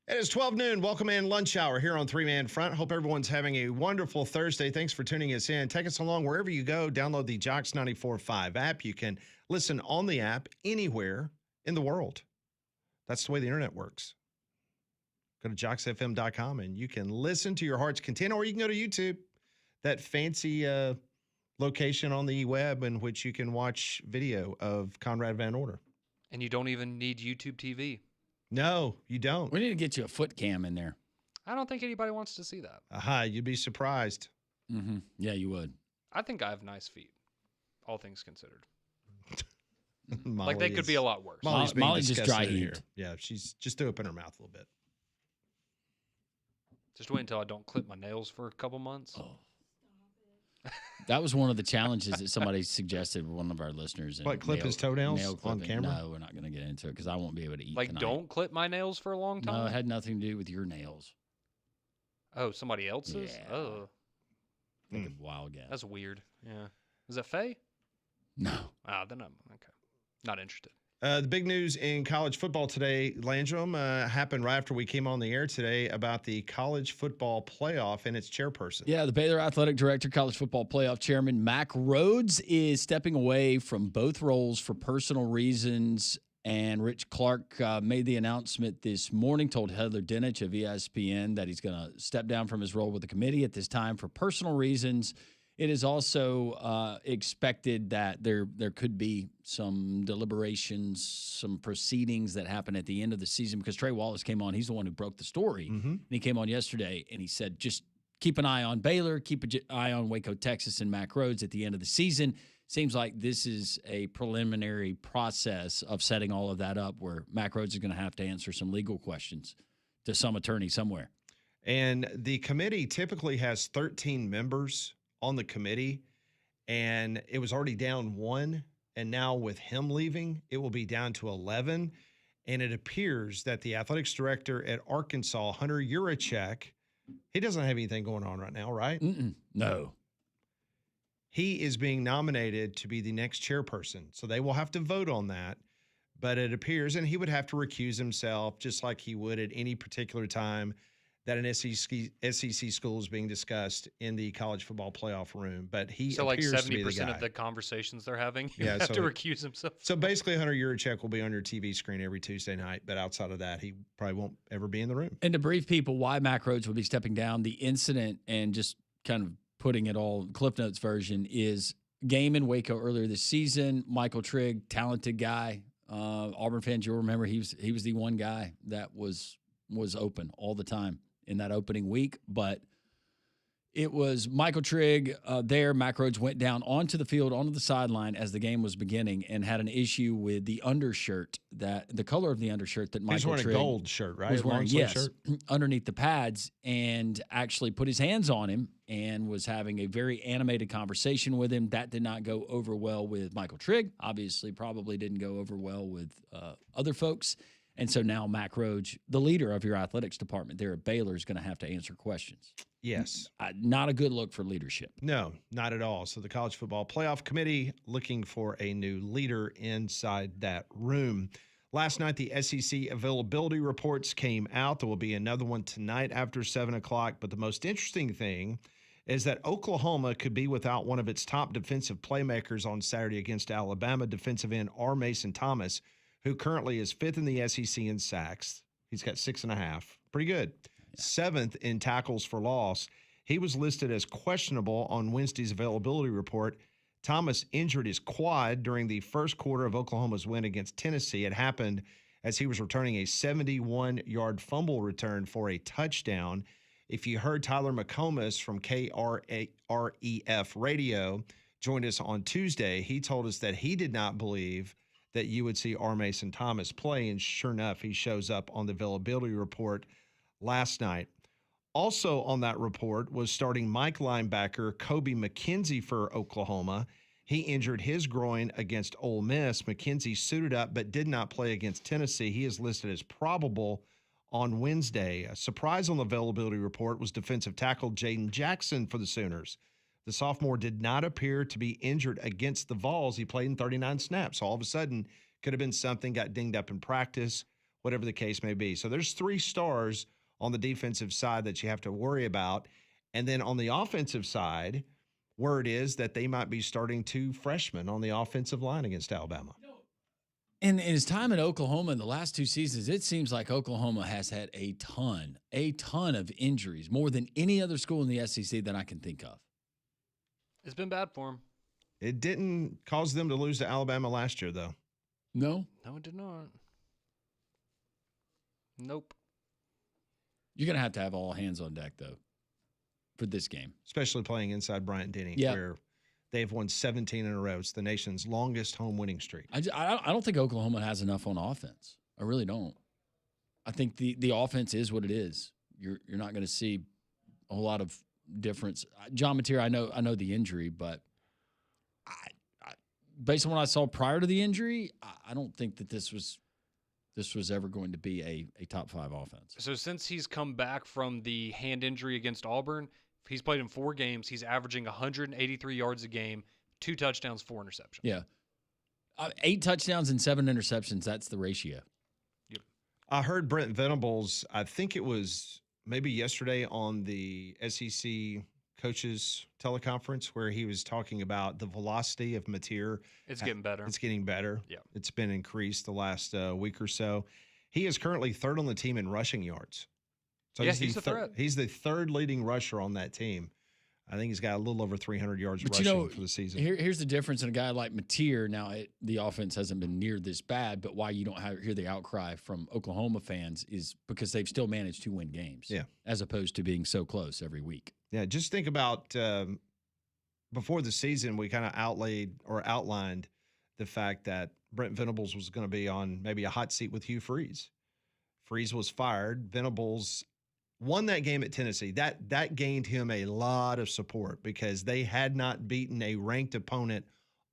It is 12 noon. Welcome in lunch hour here on Three Man Front. Hope everyone's having a wonderful Thursday. Thanks for tuning us in. Take us along wherever you go. Download the Jocks 94.5 app. You can listen on the app anywhere in the world. That's the way the internet works. Go to jocksfm.com and you can listen to your heart's content, or you can go to YouTube, that fancy location on the web in which you can watch video of Conrad Van Order. And you don't even need YouTube TV. No, you don't. We need to get you a foot cam in there. I don't think anybody wants to see that. Aha, you'd be surprised. Mm-hmm. Yeah, you would. I think I have nice feet, all things considered. Molly Like they could be a lot worse. Molly just dry here. heaved. Yeah, she's just threw up in her mouth a little bit. Just wait until I don't clip my nails for a couple months. Oh. That was one of the challenges that somebody suggested, one of our listeners. What, clip his toenails on camera? No, we're not going to get into it because I won't be able to eat Like, tonight. don't clip my nails for a long time? No, it had nothing to do with your nails. Oh, somebody else's? Yeah. Oh, Think of wild guess. that's weird. Yeah. Is that Faye? No. Then I'm okay. Not interested. The big news in college football today, Landrum, happened right after we came on the air today about the college football playoff and its chairperson. Yeah, the Baylor Athletic Director, College Football Playoff Chairman Mack Rhoades is stepping away from both roles for personal reasons. And Rich Clark made the announcement this morning, told Heather Dinich of ESPN that he's going to step down from his role with the committee at this time for personal reasons. It is also expected that there could be some deliberations, some proceedings that happen at the end of the season because Trey Wallace came on. He's the one who broke the story. Mm-hmm. And he came on yesterday and he said, just keep an eye on Baylor, keep an eye on Waco, Texas, and Mack Rhoades at the end of the season. Seems like this is a preliminary process of setting all of that up where Mack Rhoades is going to have to answer some legal questions to some attorney somewhere. And the committee typically has 13 members on the committee, and it was already down one. And now with him leaving, it will be down to 11. And it appears that the athletics director at Arkansas, Hunter Yurachek, he doesn't have anything going on right now, right? No. He is being nominated to be the next chairperson. So they will have to vote on that. But it appears, and he would have to recuse himself just like he would at any particular time that an SEC school is being discussed in the college football playoff room. But he So like appears to be the 70% guy. of the conversations they're having, you Yeah, have so- to recuse himself. So basically, Hunter Yurachek will be on your TV screen every Tuesday night. But outside of that, he probably won't ever be in the room. And to brief people why Mack Rhoades will be stepping down, the incident and just kind of putting it all Cliff Notes version is game in Waco earlier this season. Michael Trigg, talented guy. Auburn fans, you'll remember he was the one guy that was open all the time in that opening week, but it was Michael Trigg there. Mack Rhoades went down onto the field, onto the sideline as the game was beginning and had an issue with the undershirt, that the color of the undershirt that Michael He's wearing Trigg a gold shirt, right? was wearing, Long-sleeve yes, shirt. underneath the pads, and actually put his hands on him and was having a very animated conversation with him. That did not go over well with Michael Trigg. Obviously, probably didn't go over well with other folks. And so now Mack Rhoades, the leader of your athletics department there at Baylor, is going to have to answer questions. Yes. Not a good look for leadership. No, not at all. So the College Football Playoff Committee looking for a new leader inside that room. Last night, the SEC availability reports came out. There will be another one tonight after 7 o'clock. But the most interesting thing is that Oklahoma could be without one of its top defensive playmakers on Saturday against Alabama, defensive end R. Mason Thomas, who currently is 5th in the SEC in sacks. He's got 6.5. Pretty good. Yeah. 7th in tackles for loss. He was listed as questionable on Wednesday's availability report. Thomas injured his quad during the first quarter of Oklahoma's win against Tennessee. It happened as he was returning a 71-yard fumble return for a touchdown. If you heard Tyler McComas from KREF Radio joined us on Tuesday, he told us that he did not believe that you would see R. Mason Thomas play, and sure enough, he shows up on the availability report last night. Also on that report was starting Mike linebacker Kobe McKenzie for Oklahoma. He injured his groin against Ole Miss. McKenzie suited up but did not play against Tennessee. He is listed as probable on Wednesday. A surprise on the availability report was defensive tackle Jaden Jackson for the Sooners. The sophomore did not appear to be injured against the Vols. He played in 39 snaps. So all of a sudden, could have been something, got dinged up in practice, whatever the case may be. So there's 3 stars on the defensive side that you have to worry about. And then on the offensive side, word is that they might be starting 2 freshmen on the offensive line against Alabama. In his time in Oklahoma in the last 2 seasons, it seems like Oklahoma has had a ton of injuries, more than any other school in the SEC that I can think of. It's been bad for him. It didn't cause them to lose to Alabama last year, though. No? No, it did not. Nope. You're going to have all hands on deck, though, for this game. Especially playing inside Bryant-Denny, where they've won 17 in a row. It's the nation's longest home winning streak. I don't think Oklahoma has enough on offense. I really don't. I think the offense is what it is. You're not going to see a whole lot of difference. John Mateer, I know the injury, but I based on what I saw prior to the injury, I don't think that this was ever going to be a top 5 offense. So since he's come back from the hand injury against Auburn, he's played in 4 games. He's averaging 183 yards a game, 2 touchdowns, 4 interceptions. Yeah. 8 touchdowns and 7 interceptions. That's the ratio. Yep. I heard Brent Venables, I think it was maybe yesterday on the SEC coaches teleconference, where he was talking about the velocity of Mateer. It's getting better. It's getting better. Yeah. It's been increased the last week or so. He is currently 3rd on the team in rushing yards. So yeah, he's a threat. He's the 3rd leading rusher on that team. I think he's got a little over 300 yards rushing for the season. Here's the difference in a guy like Mateer. Now, the offense hasn't been near this bad, but why you don't hear the outcry from Oklahoma fans is because they've still managed to win games, as opposed to being so close every week. Yeah, just think about before the season, we kind of outlined the fact that Brent Venables was going to be on maybe a hot seat with Hugh Freeze. Freeze was fired. Venables won that game at Tennessee. That gained him a lot of support because they had not beaten a ranked opponent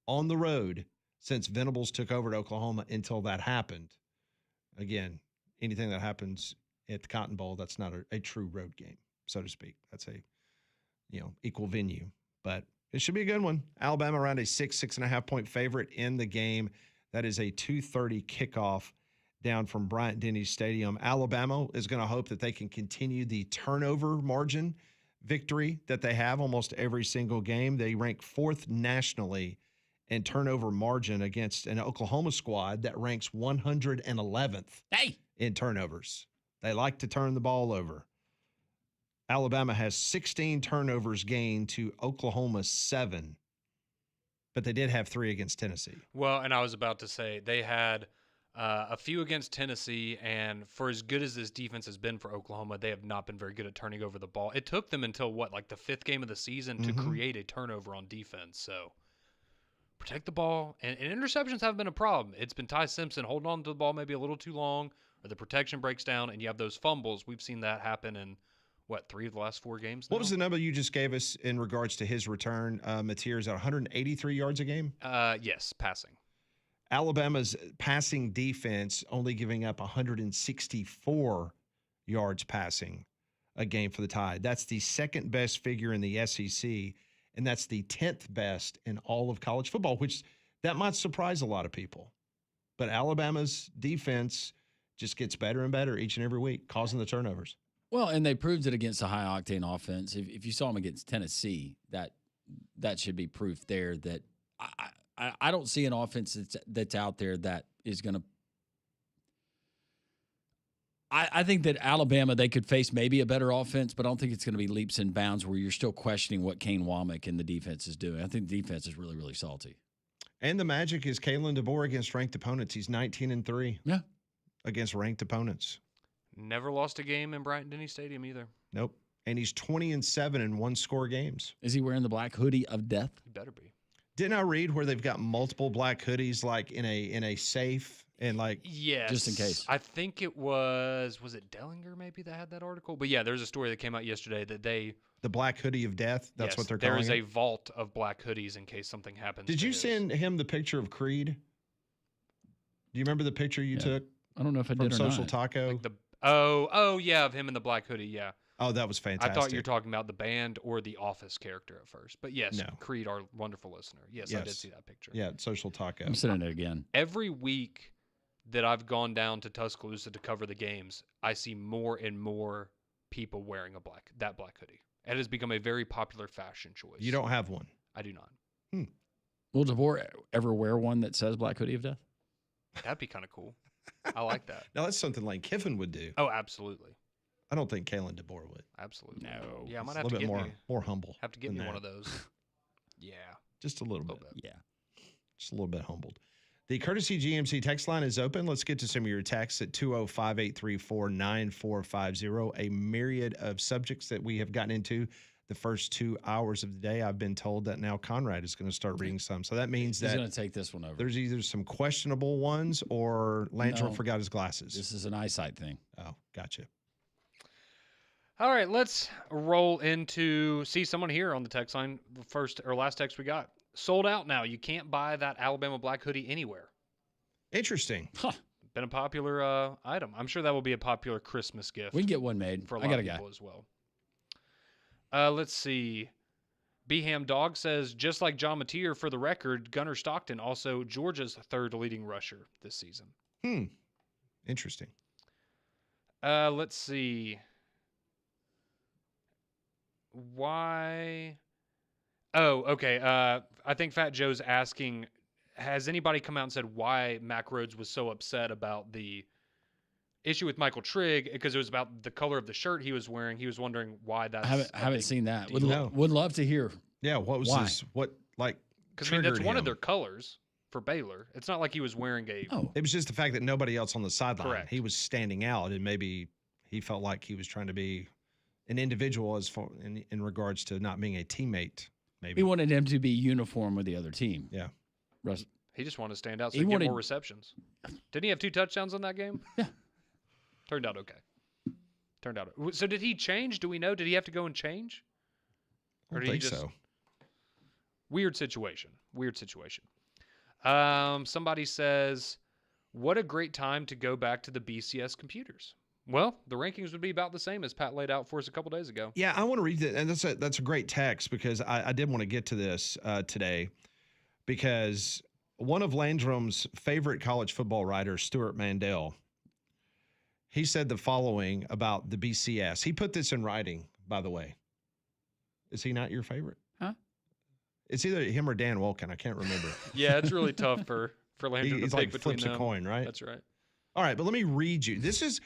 on the road since Venables took over at Oklahoma until that happened. Again, anything that happens at the Cotton Bowl, that's not a true road game, so to speak. That's a equal venue. But it should be a good one. Alabama around a 6.5 point favorite in the game. That is a 2:30 kickoff down from Bryant-Denny Stadium. Alabama is going to hope that they can continue the turnover margin victory that they have almost every single game. They rank 4th nationally in turnover margin against an Oklahoma squad that ranks 111th in turnovers. They like to turn the ball over. Alabama has 16 turnovers gained to Oklahoma's 7, but they did have 3 against Tennessee. Well, and I was about to say they had a few against Tennessee, and for as good as this defense has been for Oklahoma, they have not been very good at turning over the ball. It took them until, like the 5th game of the season to create a turnover on defense. So protect the ball, and interceptions haven't been a problem. It's been Ty Simpson holding on to the ball maybe a little too long, or the protection breaks down, and you have those fumbles. We've seen that happen in 3 of the last 4 games now? What was the number you just gave us in regards to his return? Mateer is at 183 yards a game? Yes, passing. Alabama's passing defense only giving up 164 yards passing a game for the Tide. That's the 2nd best figure in the SEC, and that's the 10th best in all of college football, which that might surprise a lot of people. But Alabama's defense just gets better and better each and every week, causing the turnovers. Well, and they proved it against a high-octane offense. If you saw them against Tennessee, that should be proof there that I don't see an offense that's out there that is going to – I think that Alabama, they could face maybe a better offense, but I don't think it's going to be leaps and bounds where you're still questioning what Kane Womack and the defense is doing. I think the defense is really, really salty. And the magic is Kalen DeBoer against ranked opponents. He's 19-3 against ranked opponents. Never lost a game in Bryant-Denny Stadium either. Nope. And he's 20-7 in one-score games. Is he wearing the black hoodie of death? He better be. Didn't I read where they've got multiple black hoodies like in a safe and like yes, just in case? I think it was it Dellinger maybe that had that article? But yeah, there's a story that came out yesterday that the black hoodie of death. That's what they're calling it. There is a vault of black hoodies in case something happens. Did you send him the picture of Creed? Do you remember the picture you took? I don't know if I did or Social not. Taco. Like Oh, yeah, of him in the black hoodie, yeah. Oh, that was fantastic. I thought you were talking about the band or the Office character at first. But yes, No. Creed, our wonderful listener. Yes, I did see that picture. Yeah, Social Taco. I'm sending it again. Every week that I've gone down to Tuscaloosa to cover the games, I see more and more people wearing that black hoodie. It has become a very popular fashion choice. You don't have one. I do not. Will DeVore ever wear one that says Black Hoodie of Death? That'd be kind of cool. I like that. Now, that's something Lane Kiffin would do. Oh, absolutely. I don't think Kalen DeBoer would. Absolutely. No. Yeah, I might He's have a to little get bit more humble. Have to get than me that. one of those. Yeah. Just a little bit. Yeah. Just a little bit humbled. The Courtesy GMC text line is open. Let's get to some of your texts at 205-834-9450. A myriad of subjects that we have gotten into the first 2 hours of the day. I've been told that now Conrad is going to start reading some. So that means He's that going to take this one over. there's either some questionable ones or Landrum No. forgot his glasses. This is an eyesight thing. Oh, gotcha. All right, let's roll into see someone here on the text line. The first or last text we got. Sold out now. You can't buy that Alabama black hoodie anywhere. Interesting. Huh. Been a popular item. I'm sure that will be a popular Christmas gift We can get one made. for a I lot got of a guy. people as well. Let's see. Beham Dog says, just like John Mateer, for the record, Gunnar Stockton, also Georgia's third leading rusher this season. Interesting. Let's see. Why? Oh, okay. I think Fat Joe's asking, has anybody come out and said why Mac Rhodes was so upset about the issue with Michael Trigg? Because it was about the color of the shirt he was wearing. He was wondering why that's. I haven't seen that. Would, deal. would love to hear. Yeah, what was Why? this? What, like, Because I mean, that's triggered one of him? their colors for Baylor. It's not like he was wearing a. Oh, It was just the fact that nobody else on the sideline. Correct. He was standing out, and maybe he felt like he was trying to be an individual as far in regards to not being a teammate. Maybe. we wanted him to be uniform with the other team. Yeah. Russ, He just wanted to stand out so He he get wanted- more receptions. Didn't he have 2 touchdowns on that game? Yeah. Turned out okay. Turned out. So did he change? Do we know? Did he have to go and change? I don't did he think just- so. Weird situation. Weird situation. Somebody says, what a great time to go back to the BCS computers. Well, the rankings would be about the same as Pat laid out for us a couple days ago. Yeah, I want to read that, and that's a great text because I did want to get to this today because one of Landrum's favorite college football writers, Stuart Mandel, he said the following about the BCS. He put this in writing, by the way. Is he not your favorite? Huh? It's either him or Dan Wolken. I can't remember. Yeah, it's really tough for Landrum He's to like pick between flips them. a coin, right? That's right. All right, but let me read you. This is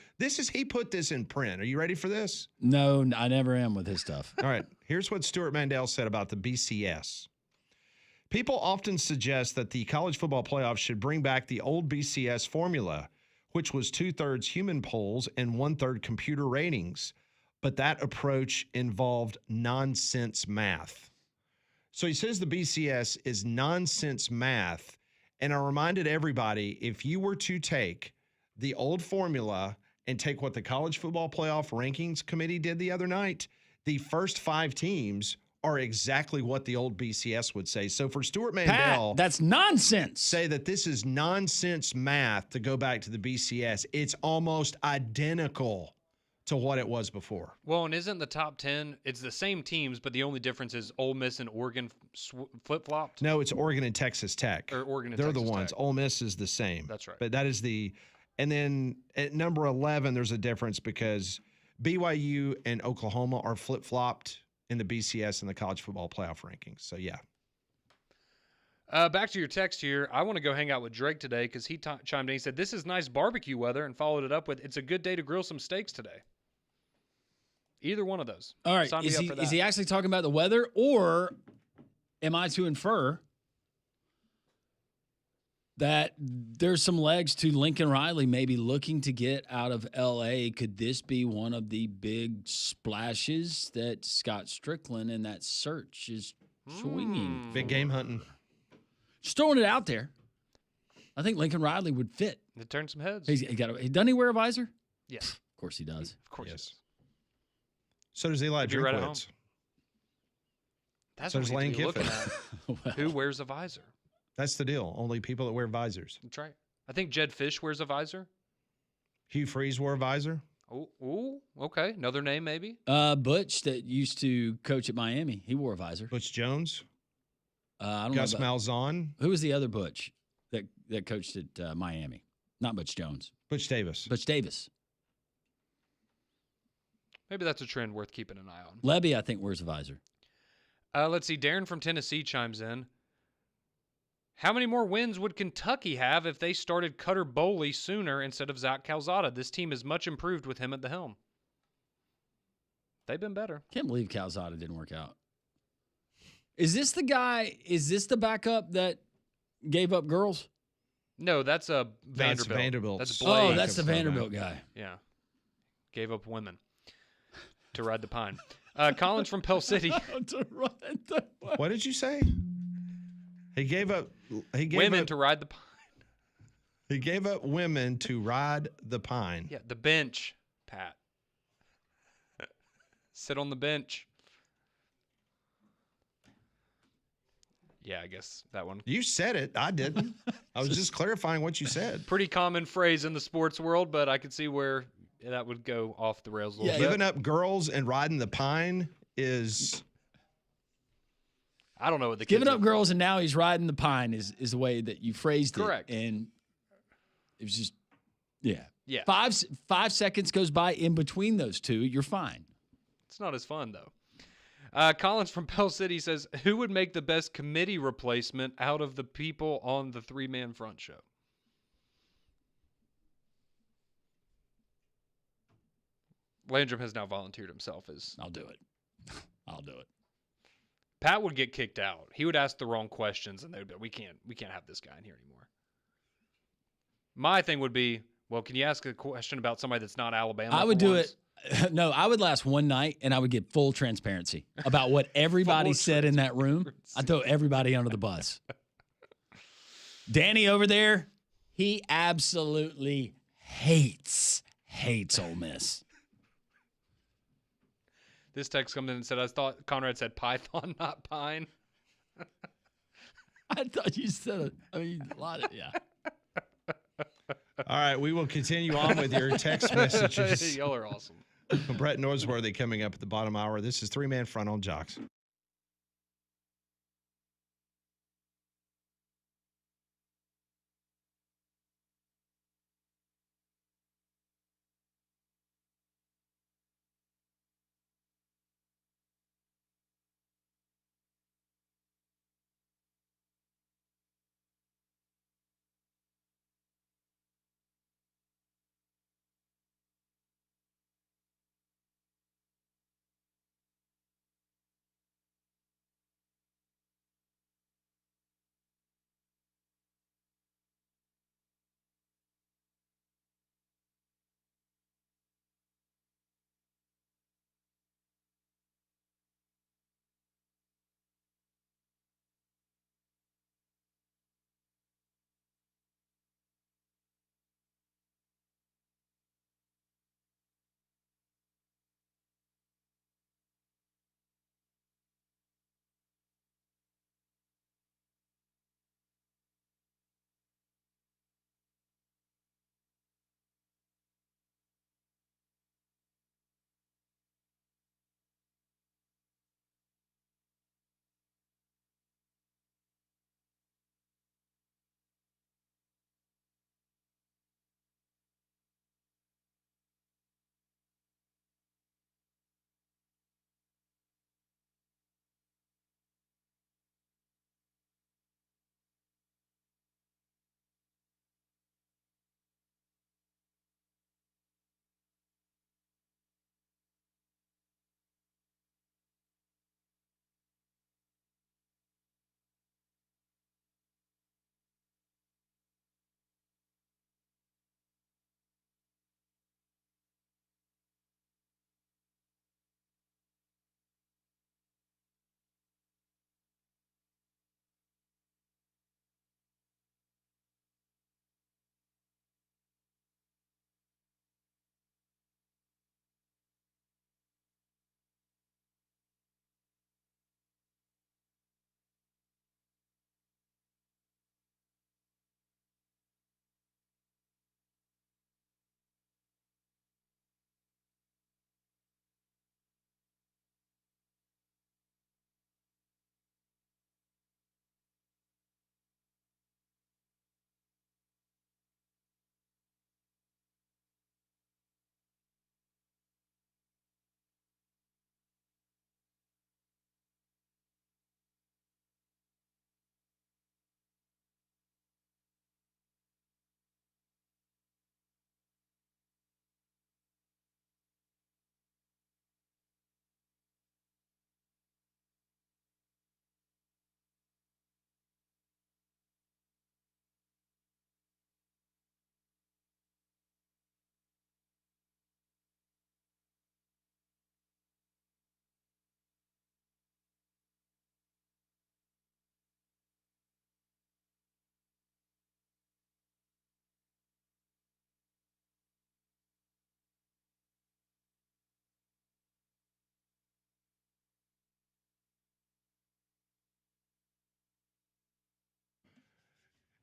he put this in print. Are you ready for this? no, I never am with his stuff. All right, here's what Stuart Mandel said about the BCS. People often suggest that the college football playoff should bring back the old BCS formula, which was 2/3 human polls and 1/3 computer ratings. But that approach involved nonsense math. So he says the BCS is nonsense math. And I reminded everybody, if you were to take the old formula and take what the College Football Playoff Rankings Committee did the other night, the first 5 teams are exactly what the old BCS would say. So for Stuart Mandel, Pat, that's nonsense. say that this is nonsense math to go back to the BCS, it's almost identical to what it was before. Well, and isn't the top 10, it's the same teams, but the only difference is Ole Miss and Oregon flip-flopped? No, it's Oregon and Texas Tech. Or Oregon and They're Texas the ones. Tech. Ole Miss is the same. That's right. But that is and then at number 11, there's a difference because BYU and Oklahoma are flip-flopped in the BCS and the college football playoff rankings. So, yeah. Back to your text here. I want to go hang out with Drake today because he chimed in. He said, this is nice barbecue weather, and followed it up with, it's a good day to grill some steaks today. Either one of those. All right, Sign me up for that. is he actually talking about the weather, or am I to infer that there's some legs to Lincoln Riley maybe looking to get out of L.A.? Could this be one of the big splashes that Scott Strickland and that search is swinging? Big game hunting. Just throwing it out there. I think Lincoln Riley would fit. It turned some heads. Doesn't he wear a visor? Yes. Of course he does. Of course. Yes. Yes. So does Eli If you're right at home. Drinkwitz. That's So what does we Lane need to be looking Kiffin. at. Who wears a visor? That's the deal. Only people that wear visors. That's right. I think Jed Fish wears a visor. Hugh Freeze wore a visor. Oh, okay. Another name, maybe. Butch that used to coach at Miami, he wore a visor. Butch Jones. I don't Gus know about, Malzahn. who was the other Butch that coached at Miami. Not Butch Jones. Butch Davis. Butch Davis. Maybe that's a trend worth keeping an eye on. Levy, I think, wears a visor. Let's see. Darren from Tennessee chimes in. How many more wins would Kentucky have if they started Cutter Boley sooner instead of Zach Calzada? This team is much improved with him at the helm. They've been better. Can't believe Calzada didn't work out. Is this the guy? Is this the backup that gave up girls? No, that's a Vanderbilt. That's Vanderbilt. That's Blake. Oh, that's the Vanderbilt guy. Yeah. Gave up women to ride the pine. Collins from Pell City. What did you say? He gave up Women to ride the pine. He gave up women to ride the pine. Yeah, the bench, Pat. Sit on the bench. Yeah, I guess that one. You said it. I didn't. I was just clarifying what you said. Pretty common phrase in the sports world, but I could see where that would go off the rails a little bit. Giving up girls and riding the pine is... I don't know what the kids Giving up girls and now he's riding the pine is the way that you phrased it. Correct. And it was just, yeah. Yeah. 5 seconds goes by in between those two. You're fine. It's not as fun, though. Collins from Pell City says, who would make the best committee replacement out of the people on the three-man front show? Landrum has now volunteered himself as... I'll do it. I'll do it. Pat would get kicked out. He would ask the wrong questions, and they would be, we can't have this guy in here anymore. My thing would be, well, can you ask a question about somebody that's not Alabama? I would do it. No, I would last one night, and I would get full transparency about what everybody said in that room. I'd throw everybody under the bus. Danny over there, he absolutely hates Ole Miss. This text comes in and said, I thought Conrad said Python, not Pine. I thought you said it. I mean, a lot of, yeah. All right, we will continue on with your text messages. Y'all are awesome. Brett Norsworthy coming up at the bottom hour. This is Three-Man Front on Jocks.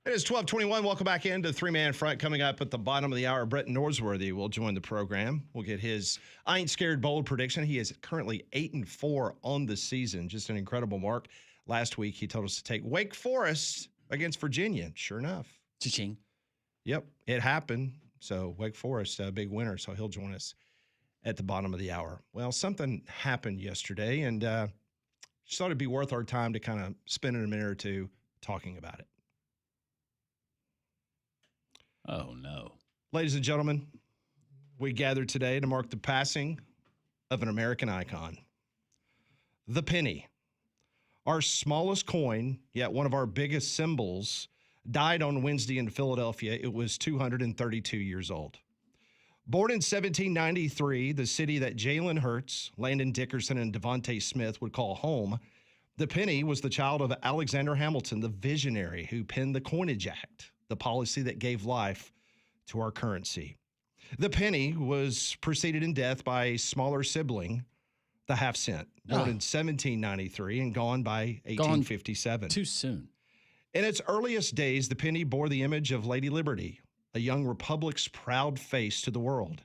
It is 12:21. Welcome back into Three-Man Front. Coming up at the bottom of the hour, Brett Norsworthy will join the program. We'll get his I Ain't Scared Bold prediction. He is currently 8-4 on the season. Just an incredible mark. Last week, he told us to take Wake Forest against Virginia. Sure enough. Cha-ching. Yep, it happened. So Wake Forest, a big winner. So he'll join us at the bottom of the hour. Well, something happened yesterday, and just thought it'd be worth our time to kind of spend a minute or two talking about it. Oh, no. Ladies and gentlemen, we gathered today to mark the passing of an American icon. The penny, our smallest coin, yet one of our biggest symbols, died on Wednesday in Philadelphia. It was 232 years old. Born in 1793, the city that Jalen Hurts, Landon Dickerson, and Devontae Smith would call home, the penny was the child of Alexander Hamilton, the visionary who penned the Coinage Act, the policy that gave life to our currency. The penny was preceded in death by a smaller sibling, the half cent, born in 1793 and gone by 1857. Too soon. In its earliest days, the penny bore the image of Lady Liberty, a young republic's proud face to the world.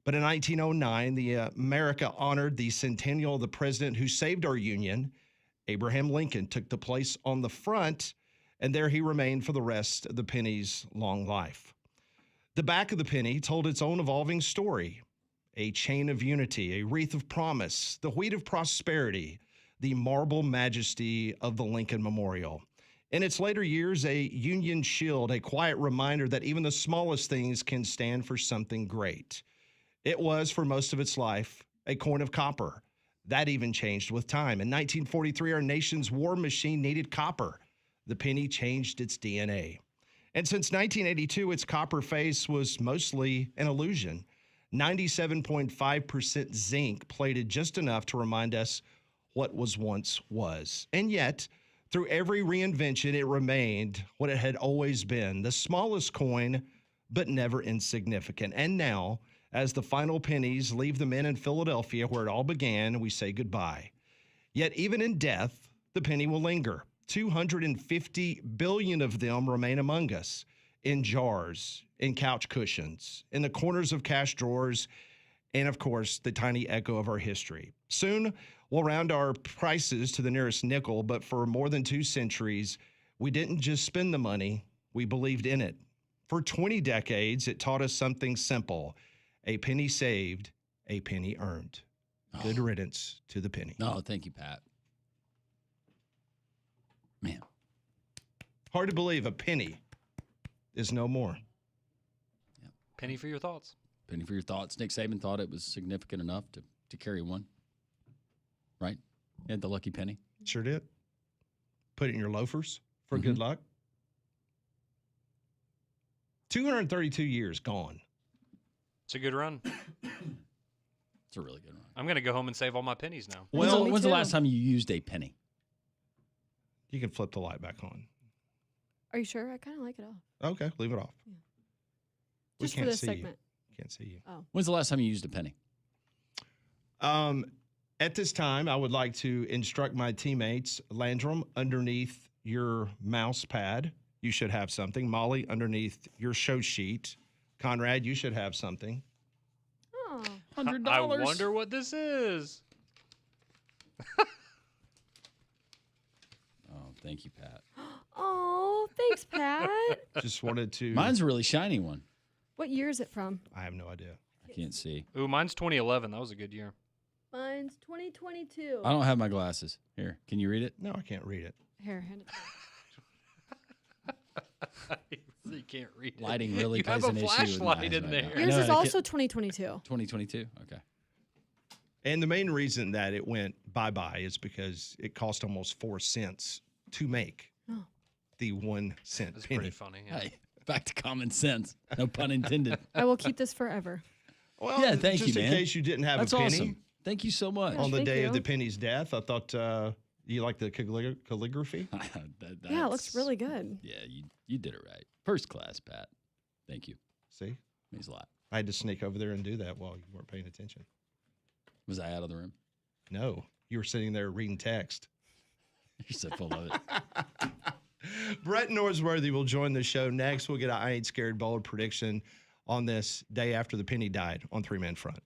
But in 1909, America honored the centennial of the president who saved our union. Abraham Lincoln took the place on the front, and there he remained for the rest of the penny's long life. The back of the penny told its own evolving story, a chain of unity, a wreath of promise, the wheat of prosperity, the marble majesty of the Lincoln Memorial. In its later years, a Union shield, a quiet reminder that even the smallest things can stand for something great. It was, for most of its life, a coin of copper. That even changed with time. In 1943, our nation's war machine needed copper. The penny changed its DNA. And since 1982, its copper face was mostly an illusion. 97.5% zinc, plated just enough to remind us what was once was. And yet, through every reinvention, it remained what it had always been, the smallest coin, but never insignificant. And now, as the final pennies leave the men in Philadelphia where it all began, we say goodbye. Yet even in death, the penny will linger. 250 billion of them remain among us, in jars, in couch cushions, in the corners of cash drawers, and of course, the tiny echo of our history. Soon, we'll round our prices to the nearest nickel, but for more than 2 centuries, we didn't just spend the money, we believed in it. For 20 decades, it taught us something simple. A penny saved, a penny earned. Good riddance to the penny. No, thank you, Pat. Man. Hard to believe a penny is no more. Yep. Penny for your thoughts. Penny for your thoughts. Nick Saban thought it was significant enough to carry one. Right? He had the lucky penny. Sure did. Put it in your loafers for good luck. 232 years gone. It's a good run. It's a really good run. I'm going to go home and save all my pennies now. Well, when's the last time you used a penny? You can flip the light back on. Are you sure? I kind of like it off. Okay, leave it off. Yeah. We Just for can't this see segment. you. Can't see you. Oh. When's the last time you used a penny? At this time, I would like to instruct my teammates, Landrum, underneath your mouse pad, you should have something. Molly, underneath your show sheet. Conrad, you should have something. Oh. $100. I wonder what this is. Oh, thank you, Pat. Oh, thanks, Pat. Just wanted to. Mine's a really shiny one. What year is it from? I have no idea. I can't see. Ooh, mine's 2011. That was a good year. Mine's 2022. I don't have my glasses. Here, can you read it? No, I can't read it. Here, hand it. You can't read it. Lighting really You have plays a an issue with my flashlight eyes in right there. now. I Yours know, is I also can't- 2022. 2022? Okay. And the main reason that it went bye-bye is because it cost almost 4 cents to make Oh. the 1 cent That's penny. pretty funny. Yeah. Hey, back to common sense. No pun intended. I will keep this forever. Well, Yeah, thank just you, in man. case you didn't have That's a penny awesome. Thank you so much. on the Thank day of you. the penny's death, I thought you like the calligraphy. Yeah, it looks really good. Yeah, you did it right. First class, Pat. Thank you. See, Means a lot. I had to sneak over there and do that while you weren't paying attention. Was I out of the room? No, you were sitting there reading text. You're so full of it. Brett Norsworthy will join the show next. We'll get an I Ain't Scared bold prediction on this day after the penny died on Three Man Front.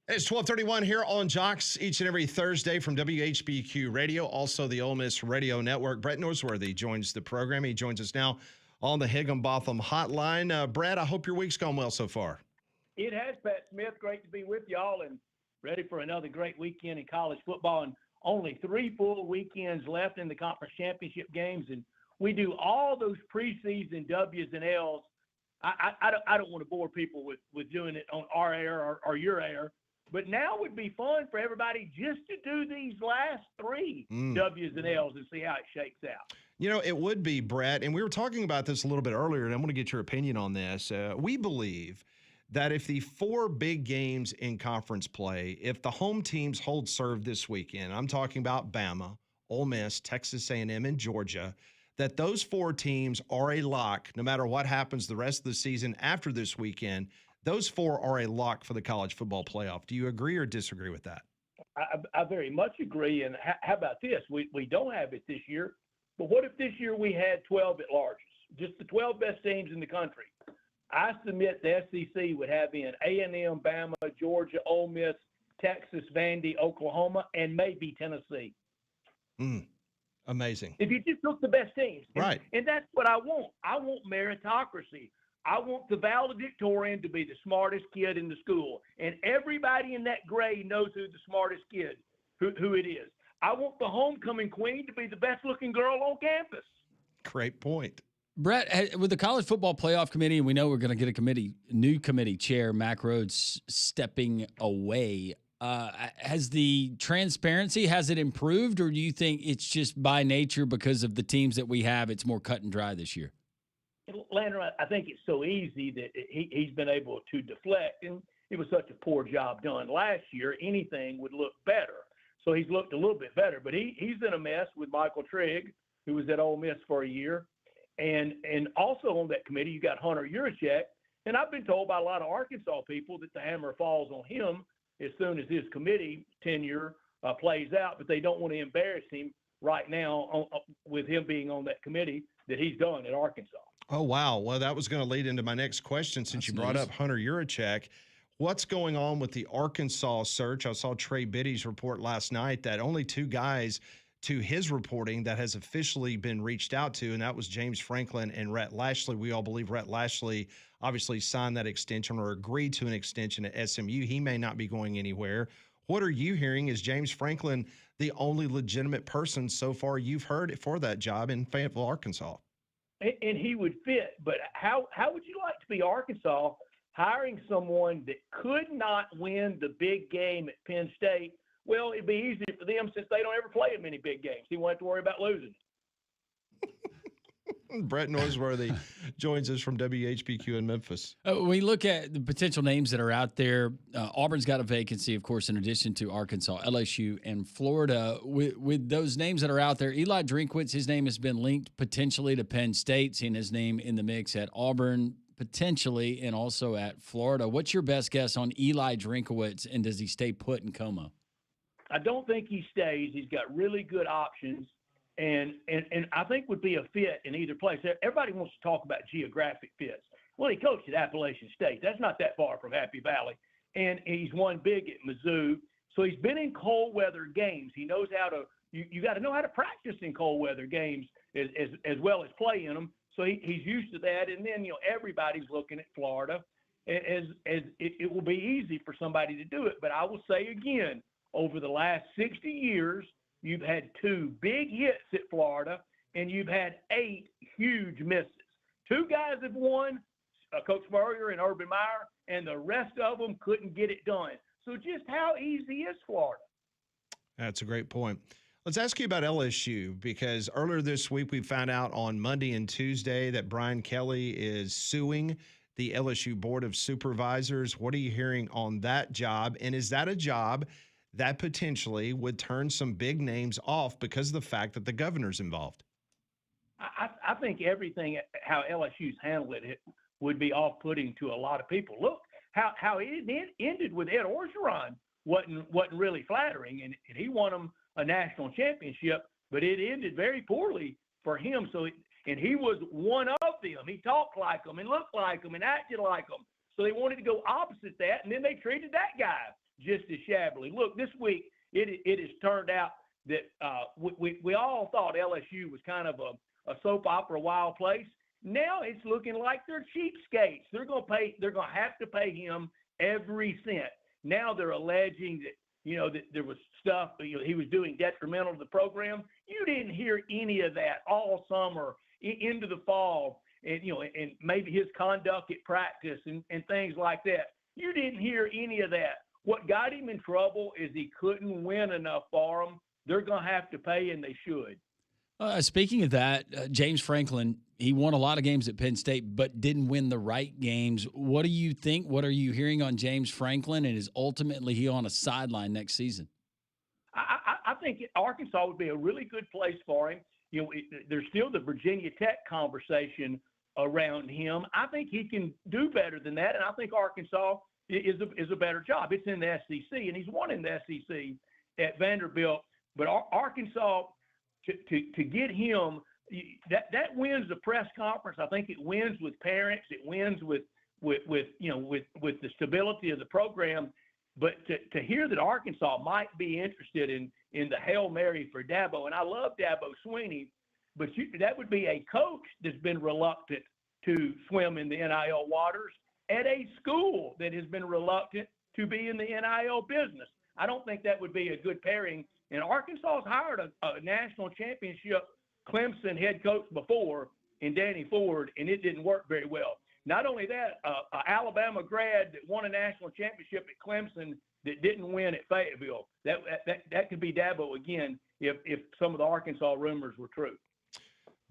It's 12:31 here on Jocks each and every Thursday from WHBQ Radio, also the Ole Miss Radio Network. Brett Norsworthy joins the program. He joins us now on the Higginbotham Hotline. Brett, I hope your week's gone well so far. It has, Pat Smith. Great to be with y'all and ready for another great weekend in college football. And only 3 full weekends left in the conference championship games. And we do all those preseason W's and L's. I don't want to bore people with doing it on our air or your air. But now would be fun for everybody just to do these last 3 W's and L's and see how it shakes out. You know, it would be, Brett, and we were talking about this a little bit earlier, and I want to get your opinion on this. We believe that if the 4 big games in conference play, if the home teams hold serve this weekend, I'm talking about Bama, Ole Miss, Texas A&M, and Georgia, that those 4 teams are a lock no matter what happens the rest of the season after this weekend. Those 4 are a lock for the college football playoff. Do you agree or disagree with that? I very much agree. And how about this? We don't have it this year, but what if this year we had 12 at larges, just the 12 best teams in the country? I submit the SEC would have in A&M, Bama, Georgia, Ole Miss, Texas, Vandy, Oklahoma, and maybe Tennessee. Amazing. If you just took the best teams. Right. And that's what I want. I want meritocracy. I want the valedictorian to be the smartest kid in the school. And everybody in that grade knows who the smartest kid, who it is. I want the homecoming queen to be the best-looking girl on campus. Great point. Brett, with the college football playoff committee, and we know we're going to get a new committee chair, Mack Rhodes, stepping away. Has the transparency, has it improved, or do you think it's just by nature because of the teams that we have, it's more cut and dry this year? Landon, I think it's so easy that he's been able to deflect, and it was such a poor job done last year. Anything would look better. So he's looked a little bit better, but he's in a mess with Michael Trigg, who was at Ole Miss for a year. And also on that committee, you got Hunter Yurachek. And I've been told by a lot of Arkansas people that the hammer falls on him as soon as his committee tenure plays out, but they don't want to embarrass him right now with him being on that committee that he's done at Arkansas. Oh, wow. Well, that was going to lead into my next question since you brought up Hunter Yurachek. What's going on with the Arkansas search? I saw Trey Biddy's report last night that only 2 guys to his reporting that has officially been reached out to, and that was James Franklin and Rhett Lashley. We all believe Rhett Lashley obviously signed that extension or agreed to an extension at SMU. He may not be going anywhere. What are you hearing? Is James Franklin the only legitimate person so far you've heard for that job in Fayetteville, Arkansas? And he would fit, but how would you like to be Arkansas hiring someone that could not win the big game at Penn State? Well, it'd be easier for them since they don't ever play in many big games. He won't have to worry about losing. Brett Norsworthy joins us from WHBQ in Memphis. We look at the potential names that are out there. Auburn's got a vacancy, of course, in addition to Arkansas, LSU, and Florida. With those names that are out there, Eli Drinkwitz, his name has been linked potentially to Penn State, seeing his name in the mix at Auburn, potentially, and also at Florida. What's your best guess on Eli Drinkwitz, and does he stay put in Como? I don't think he stays. He's got really good options. And I think would be a fit in either place. Everybody wants to talk about geographic fits. Well, he coached at Appalachian State. That's not that far from Happy Valley. And he's won big at Mizzou. So he's been in cold weather games. He knows how to you got to know how to practice in cold weather games as well as play in them. So he's used to that. And then, everybody's looking at Florida as it will be easy for somebody to do it. But I will say again, over the last 60 years, you've had 2 big hits at Florida, and you've had 8 huge misses. 2 guys have won, Coach Spurrier and Urban Meyer, and the rest of them couldn't get it done. So just how easy is Florida? That's a great point. Let's ask you about LSU, because earlier this week we found out on Monday and Tuesday that Brian Kelly is suing the LSU Board of Supervisors. What are you hearing on that job? And is that a job that potentially would turn some big names off because of the fact that the governor's involved? I think everything, how LSU's handled it would be off-putting to a lot of people. Look, how it ended with Ed Orgeron wasn't really flattering, and he won them a national championship, but it ended very poorly for him. And he was one of them. He talked like them and looked like them and acted like them. So they wanted to go opposite that, and then they treated that guy just as shabbily. Look, this week it has turned out that we all thought LSU was kind of a soap opera wild place. Now it's looking like they're cheapskates. They're going to have to pay him every cent. Now they're alleging that, that there was stuff, he was doing detrimental to the program. You didn't hear any of that all summer into the fall, and, and maybe his conduct at practice and things like that. You didn't hear any of that. What got him in trouble is he couldn't win enough for them. They're going to have to pay, and they should. Speaking of that, James Franklin, he won a lot of games at Penn State, but didn't win the right games. What do you think? What are you hearing on James Franklin, and is ultimately he on a sideline next season? I think Arkansas would be a really good place for him. There's still the Virginia Tech conversation around him. I think he can do better than that, and I think Arkansas is a better job. It's in the SEC, and he's won in the SEC at Vanderbilt. But Arkansas, to get him, that wins the press conference. I think it wins with parents. It wins with the stability of the program. But to hear that Arkansas might be interested in the Hail Mary for Dabo, and I love Dabo Swinney, but that would be a coach that's been reluctant to swim in the NIL waters at a school that has been reluctant to be in the NIL business. I don't think that would be a good pairing. And Arkansas's hired a national championship Clemson head coach before in Danny Ford, and it didn't work very well. Not only that, an Alabama grad that won a national championship at Clemson that didn't win at Fayetteville. That could be Dabo again if some of the Arkansas rumors were true.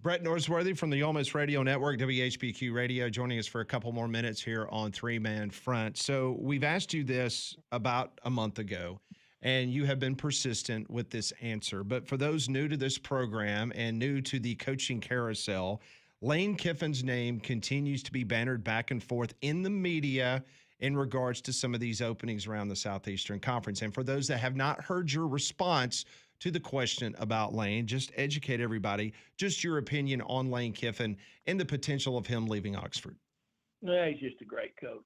Brett Norsworthy from the Ole Miss Radio Network, WHBQ Radio, joining us for a couple more minutes here on Three Man Front. So we've asked you this about a month ago, and you have been persistent with this answer. But for those new to this program and new to the coaching carousel, Lane Kiffin's name continues to be bannered back and forth in the media in regards to some of these openings around the Southeastern Conference. And for those that have not heard your response to the question about Lane, just educate everybody, just your opinion on Lane Kiffin and the potential of him leaving Oxford. Yeah, he's just a great coach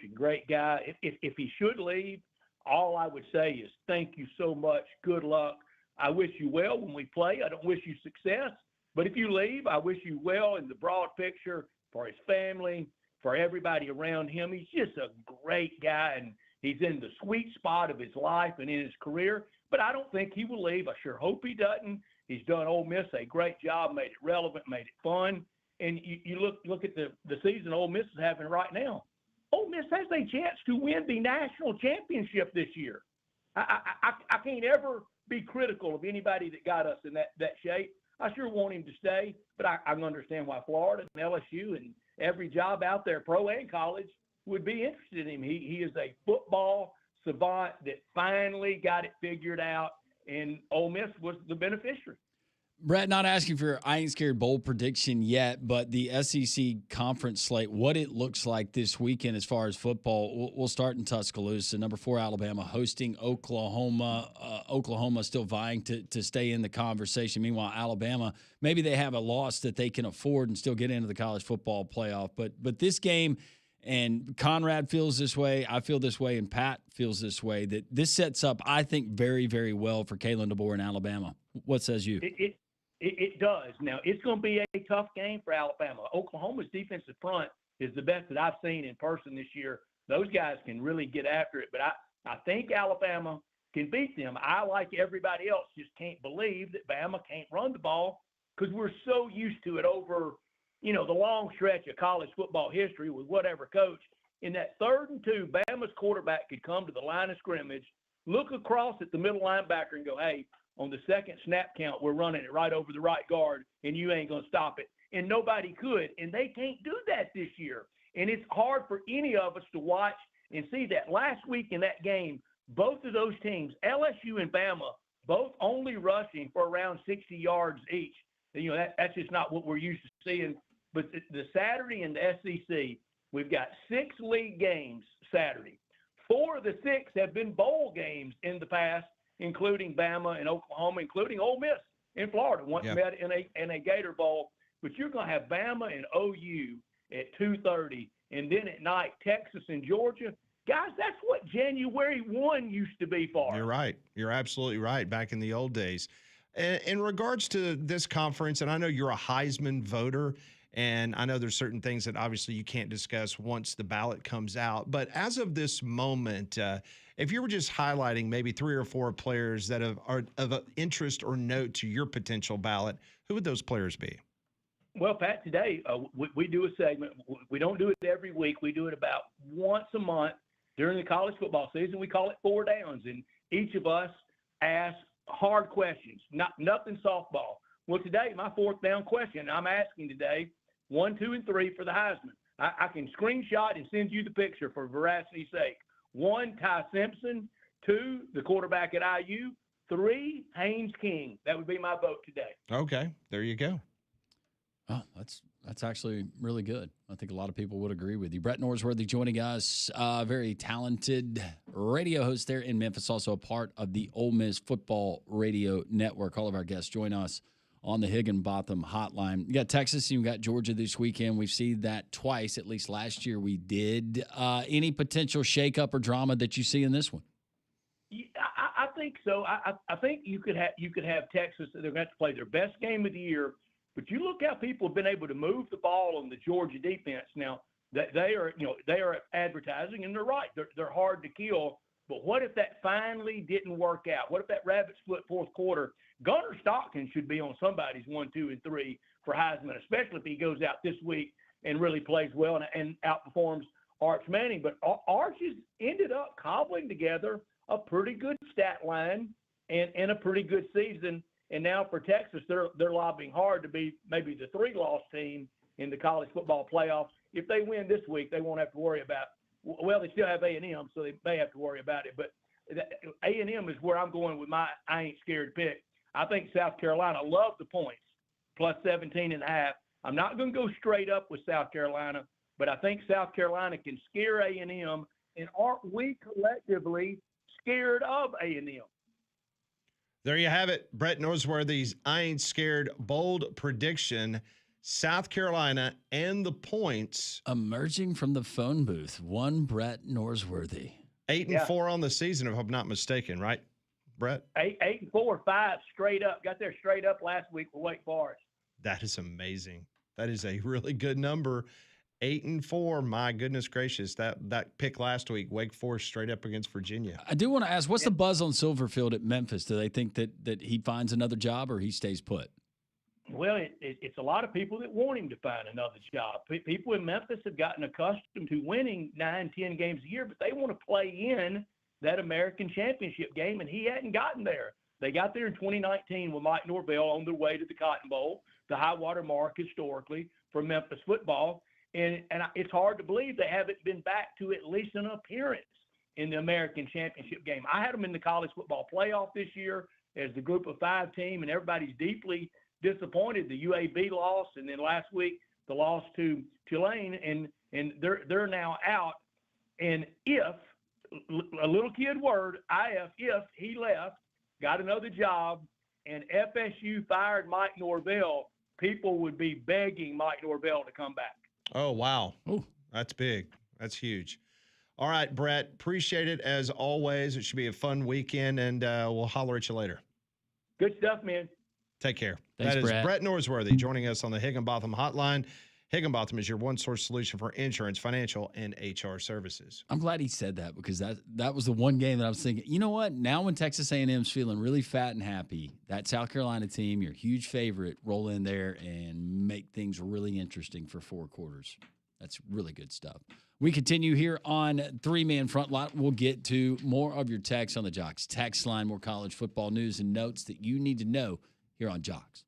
and great guy. If he should leave, all I would say is thank you so much. Good luck. I wish you well when we play. I don't wish you success. But if you leave, I wish you well in the broad picture for his family, for everybody around him. He's just a great guy, and he's in the sweet spot of his life and in his career. But I don't think he will leave. I sure hope he doesn't. He's done Ole Miss a great job, made it relevant, made it fun. And you look at the season Ole Miss is having right now. Ole Miss has a chance to win the national championship this year. I can't ever be critical of anybody that got us in that shape. I sure want him to stay, but I understand why Florida and LSU and every job out there, pro and college, would be interested in him. He is a football savant that finally got it figured out, and Ole Miss was the beneficiary. Brett, not asking for I ain't scared bold prediction yet, but the SEC conference slate, what it looks like this weekend as far as football. We'll start in Tuscaloosa. Number 4 Alabama hosting Oklahoma. Oklahoma still vying to stay in the conversation. Meanwhile, Alabama, maybe they have a loss that they can afford and still get into the college football playoff. But this game, and Conrad feels this way, I feel this way, and Pat feels this way, that this sets up, I think, very, very well for Kalen DeBoer in Alabama. What says you? It does. Now, it's going to be a tough game for Alabama. Oklahoma's defensive front is the best that I've seen in person this year. Those guys can really get after it, but I think Alabama can beat them. I, like everybody else, just can't believe that Bama can't run the ball because we're so used to it over, the long stretch of college football history with whatever coach. In that 3rd and 2, Bama's quarterback could come to the line of scrimmage, look across at the middle linebacker and go, hey, on the second snap count, we're running it right over the right guard, and you ain't going to stop it. And nobody could, and they can't do that this year. And it's hard for any of us to watch and see that. Last week in that game, both of those teams, LSU and Bama, both only rushing for around 60 yards each. That's just not what we're used to seeing. But the Saturday in the SEC, we've got 6 league games Saturday. 4 of the 6 have been bowl games in the past, including Bama and Oklahoma, including Ole Miss in Florida. Once met in a Gator Bowl. But you're going to have Bama and OU at 2:30, and then at night, Texas and Georgia. Guys, that's what January 1 used to be for. You're right. You're absolutely right. Back in the old days. In regards to this conference, and I know you're a Heisman voter, And I know there's certain things that obviously you can't discuss once the ballot comes out. But as of this moment, if you were just highlighting maybe 3 or 4 players that are of interest or note to your potential ballot, who would those players be? Well, Pat, today we do a segment. We don't do it every week. We do it about once a month during the college football season. We call it 4 Downs, and each of us asks hard questions, nothing softball. Well, today, my 4th down question, I'm asking today 1, 2, and 3 for the Heisman. I can screenshot and send you the picture for veracity's sake. 1, Ty Simpson. 2, the quarterback at IU. 3, Haynes King. That would be my vote today. Okay, there you go. Oh, that's actually really good. I think a lot of people would agree with you. Brett Norsworthy joining us, very talented radio host there in Memphis, also a part of the Ole Miss Football Radio Network. All of our guests join us on the Higginbotham Hotline. You got Texas and you got Georgia this weekend. We've seen that twice, at least last year we did. Any potential shakeup or drama that you see in this one? Yeah, I think so. I think you could have Texas. They're going to have to play their best game of the year. But you look how people have been able to move the ball on the Georgia defense. Now they are advertising, and they're right. They're hard to kill. But what if that finally didn't work out? What if that rabbit split 4th quarter? Gunnar Stockton should be on somebody's 1, 2, and 3 for Heisman, especially if he goes out this week and really plays well and outperforms Arch Manning. But Arch has ended up cobbling together a pretty good stat line and a pretty good season. And now for Texas, they're lobbying hard to be maybe the 3-loss team in the college football playoffs. If they win this week, they won't have to worry about. Well, they still have A&M, so they may have to worry about it. But A&M is where I'm going with my I ain't scared pick. I think South Carolina love the points, plus 17.5. I'm not going to go straight up with South Carolina, but I think South Carolina can scare A&M. And aren't we collectively scared of A&M? There you have it. Brett Norsworthy's I Ain't Scared bold prediction. South Carolina and the points. Emerging from the phone booth, one Brett Norsworthy. 8-4 on the season, if I'm not mistaken, right, Brett? 8-4, 5 straight up. Got there straight up last week with Wake Forest. That is amazing. That is a really good number. 8-4. My goodness gracious. That pick last week, Wake Forest straight up against Virginia. I do want to ask, what's the buzz on Silverfield at Memphis? Do they think that he finds another job or he stays put? Well, it's a lot of people that want him to find another job. People in Memphis have gotten accustomed to winning 9, 10 games a year, but they want to play in that American Championship game, and he hadn't gotten there. They got there in 2019 with Mike Norvell on their way to the Cotton Bowl, the high water mark historically for Memphis football. And it's hard to believe they haven't been back to at least an appearance in the American Championship game. I had them in the college football playoff this year as the group of 5 team, and everybody's deeply disappointed. The UAB loss, and then last week the loss to Tulane, and they're now out. And if a little kid word, if he left, got another job, and FSU fired Mike Norvell, people would be begging Mike Norvell to come back. Oh, wow. Ooh. That's big. That's huge. All right, Brett, appreciate it as always. It should be a fun weekend, and we'll holler at you later. Good stuff, man. Take care. Thanks, that is Brett. Brett Norsworthy joining us on the Higginbotham Hotline. Higginbotham is your one-source solution for insurance, financial, and HR services. I'm glad he said that because that was the one game that I was thinking, you know what? Now when Texas A&M's feeling really fat and happy, that South Carolina team, your huge favorite, roll in there and make things really interesting for 4 quarters. That's really good stuff. We continue here on 3-Man Front Lot. We'll get to more of your texts on the Jocks text line, more college football news and notes that you need to know here on Jocks.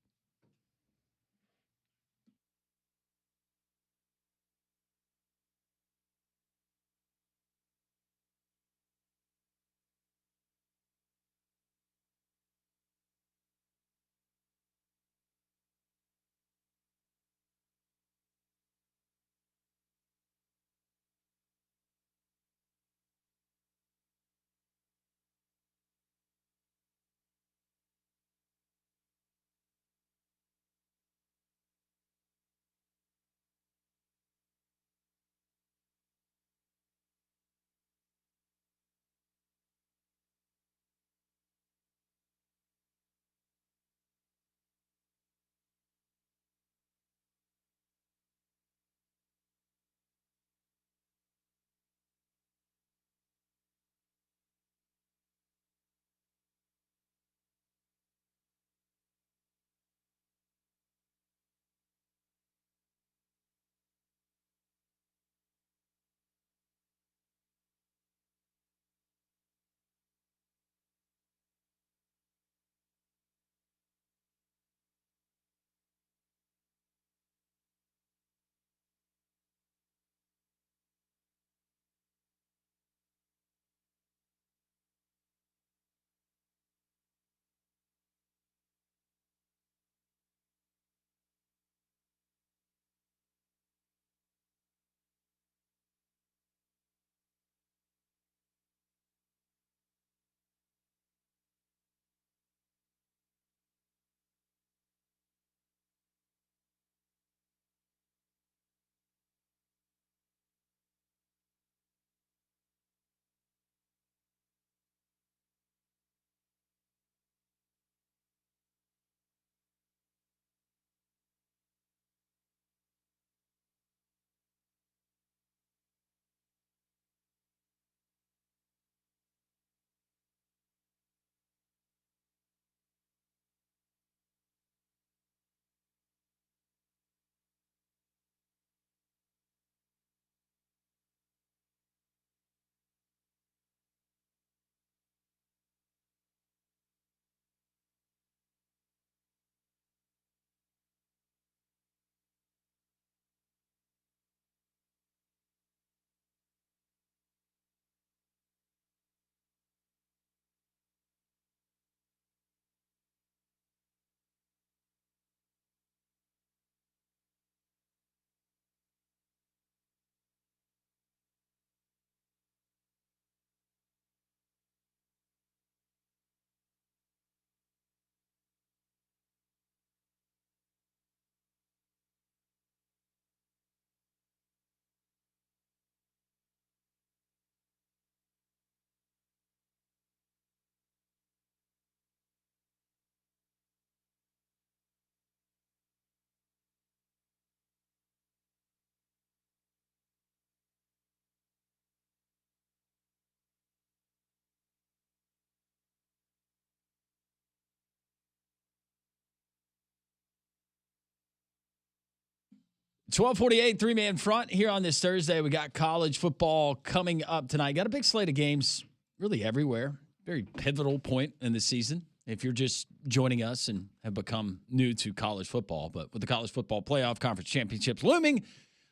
12:48, three-man front here on this Thursday. We got college football coming up tonight. Got a big slate of games really everywhere. Very pivotal point in the season if you're just joining us and have become new to college football. But with the college football playoff conference championships looming,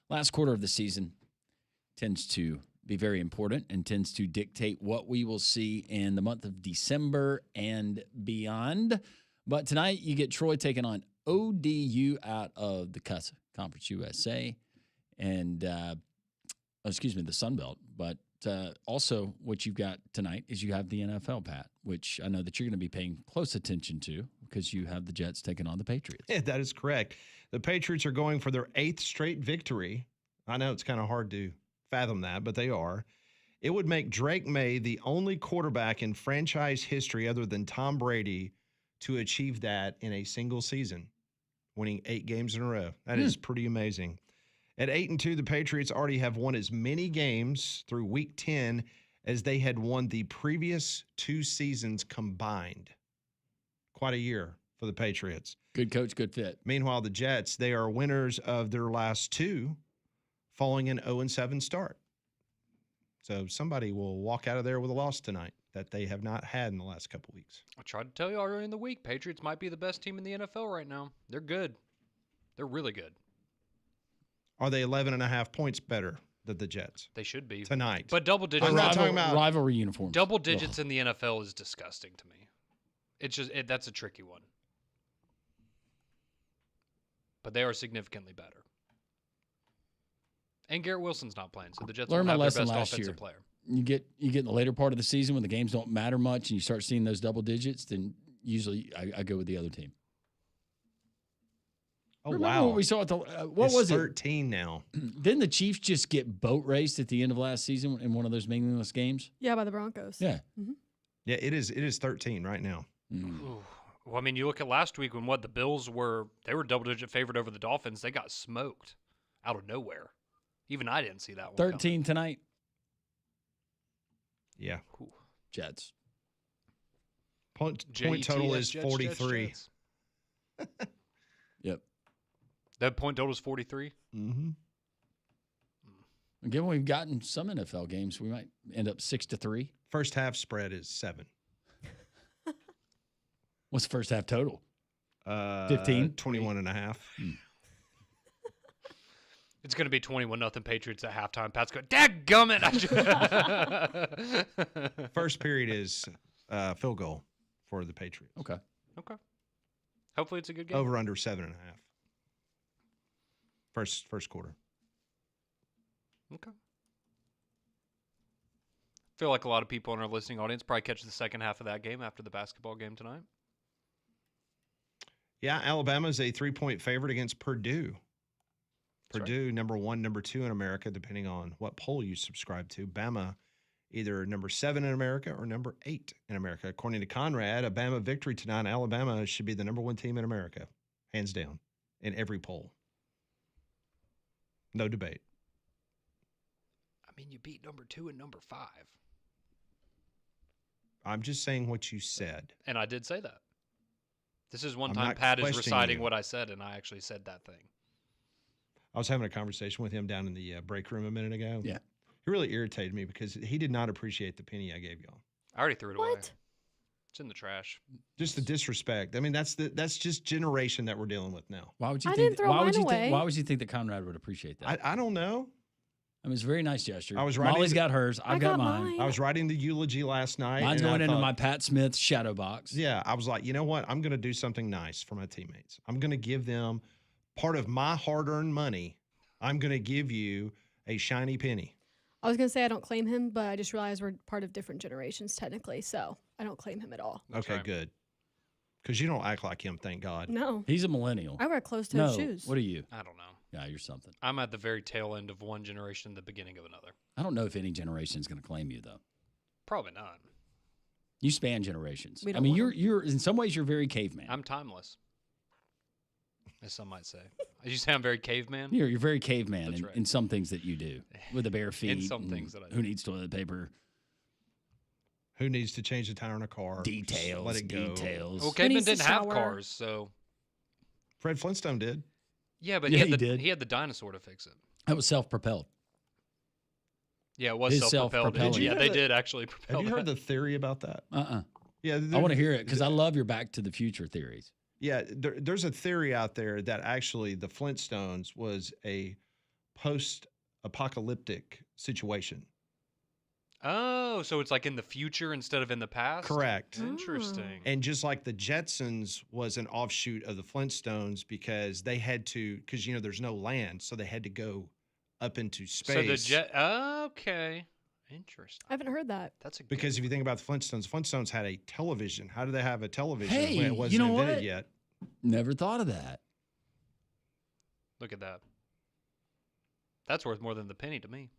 last quarter of the season tends to be very important and tends to dictate what we will see in the month of December and beyond. But tonight you get Troy taking on ODU out of the Conference USA and, the Sun Belt. But also what you've got tonight is you have the NFL, Pat, which I know that you're going to be paying close attention to because you have the Jets taking on the Patriots. Yeah, that is correct. The Patriots are going for their 8th straight victory. I know it's kind of hard to fathom that, but they are. It would make Drake May the only quarterback in franchise history other than Tom Brady to achieve that in a single season, winning 8 games in a row. That is pretty amazing. At 8-2, the Patriots already have won as many games through Week 10 as they had won the previous 2 seasons combined. Quite a year for the Patriots. Good coach, good fit. Meanwhile, the Jets, they are winners of their last 2, following an 0-7 start. So somebody will walk out of there with a loss tonight that they have not had in the last couple weeks. I tried to tell you already in the week, Patriots might be the best team in the NFL right now. They're good. They're really good. Are they 11.5 points better than the Jets? They should be. Tonight. But double digits. I'm not talking about rivalry uniforms. Double digits in the NFL is disgusting to me. It's just that's a tricky one. But they are significantly better. And Garrett Wilson's not playing, so the Jets Learned don't my have their lesson best last offensive year. player. You get in the later part of the season when the games don't matter much and you start seeing those double digits, then usually I go with the other team. Oh, Remember wow. what we saw at the what It's was 13 now. Didn't the Chiefs just get boat raced at the end of last season in one of those meaningless games? Yeah, by the Broncos. Yeah. Yeah, it is 13 right now. Ooh. Well, I mean, you look at last week when the Bills were double-digit favored over the Dolphins. They got smoked out of nowhere. Even I didn't see that one 13 coming. tonight. Yeah. Ooh. Jets. Point Jets, total is Jets, 43. Jets. Yep. That point total is 43? Mm-hmm. Again, we've gotten some NFL games. We might end up 6-3. First half spread is 7. What's the first half total? 15? 21.5. It's going to be 21-0 Patriots at halftime. Pat's going, dadgummit! First period is field goal for the Patriots. Okay. Okay. Hopefully it's a good game. Over under 7.5. First quarter. Okay. Feel like a lot of people in our listening audience probably catch the second half of that game after the basketball game tonight. Yeah, Alabama's a 3-point favorite against Purdue. Purdue, number 1, number 2 in America, depending on what poll you subscribe to. Bama, either number 7 in America or number 8 in America. According to Conrad, a Bama victory tonight, Alabama should be the number 1 team in America, hands down, in every poll. No debate. I mean, you beat number 2 and number 5. I'm just saying what you said. And I did say that. This is one I'm time not Pat is questioning reciting you. what I said, and I actually said that thing. I was having a conversation with him down in the break room a minute ago. Yeah. He really irritated me because he did not appreciate the penny I gave y'all. I already threw it away. What? It's in the trash. Just the disrespect. I mean, that's just generation that we're dealing with now. Why would you I think? didn't throw why would mine you think? away. Why would you think that Conrad would appreciate that? I don't know. I mean, it's a very nice gesture. I was writing Molly's the- got hers. I've got mine. I was writing the eulogy last night. Mine's and I going into thought, my Pat Smith shadow box. Yeah, I was like, you know what? I'm going to do something nice for my teammates. I'm going to give them part of my hard-earned money. I'm going to give you a shiny penny. I was going to say I don't claim him, but I just realized we're part of different generations technically, so I don't claim him at all. That's Okay, right. good. Because you don't act like him, thank God. No. He's a millennial. I wear closed-toed No. shoes. What are you? I don't know. Yeah, you're something. I'm at the very tail end of one generation, the beginning of another. I don't know if any generation is going to claim you though. Probably not. You span generations. We I don't mean, want you're in some ways you're very caveman. I'm timeless, as some might say. Did you say I'm very caveman? You're very caveman That's in, right. in some things that you do with the bare feet. some and things that I do. Who needs toilet paper? Who needs to change the tire in a car? Just Details. let it go. Details. Well, cavemen needs to didn't have shower? cars, so Fred Flintstone did. Yeah, but Yeah, he did. had the dinosaur to fix it. That was self-propelled. Yeah, it was His self-propelled. self-propelling. Yeah, Did you they hear did actually propel Have you heard that. the theory about that? Yeah, I want to hear it because I love your Back to the Future theories. Yeah, there's a theory out there that actually the Flintstones was a post-apocalyptic situation. Oh, so it's like in the future instead of in the past? Correct. Interesting. And just like the Jetsons was an offshoot of the Flintstones because they had to, because there's no land, so they had to go up into space. So the jet. Okay. Interesting. I haven't heard that. That's a good Because if you one. think about the Flintstones had a television. How do they have a television Hey, when it wasn't you know invented what? yet? Never thought of that. Look at that. That's worth more than the penny to me.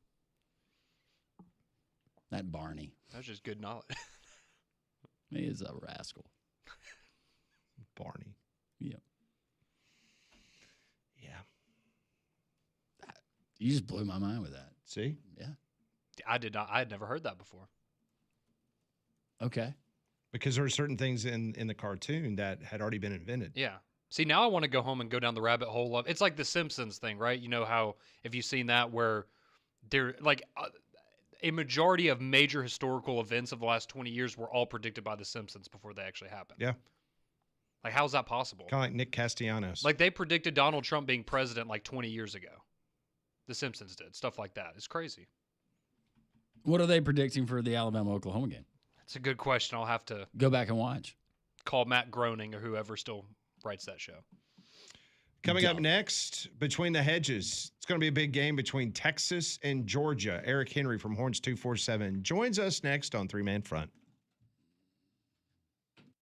That Barney. That's just good knowledge. He is a rascal. Barney. Yeah. Yeah. You just blew my mind with that. See? Yeah. I did not. I had never heard that before. Okay. Because there are certain things in the cartoon that had already been invented. Yeah. See, now I want to go home and go down the rabbit hole of. It's like the Simpsons thing, right? You know how if you've seen that where they're like. A majority of major historical events of the last 20 years were all predicted by The Simpsons before they actually happened. Yeah. Like, how's that possible? Kind of like Nick Castellanos. Like, they predicted Donald Trump being president like 20 years ago. The Simpsons did. Stuff like that. It's crazy. What are they predicting for the Alabama-Oklahoma game? It's a good question. I'll have to Go back and watch. call Matt Groening or whoever still writes that show. Coming up Dumb. next, Between the Hedges. It's going to be a big game between Texas and Georgia. Eric Henry from Horns 247 joins us next on Three Man Front.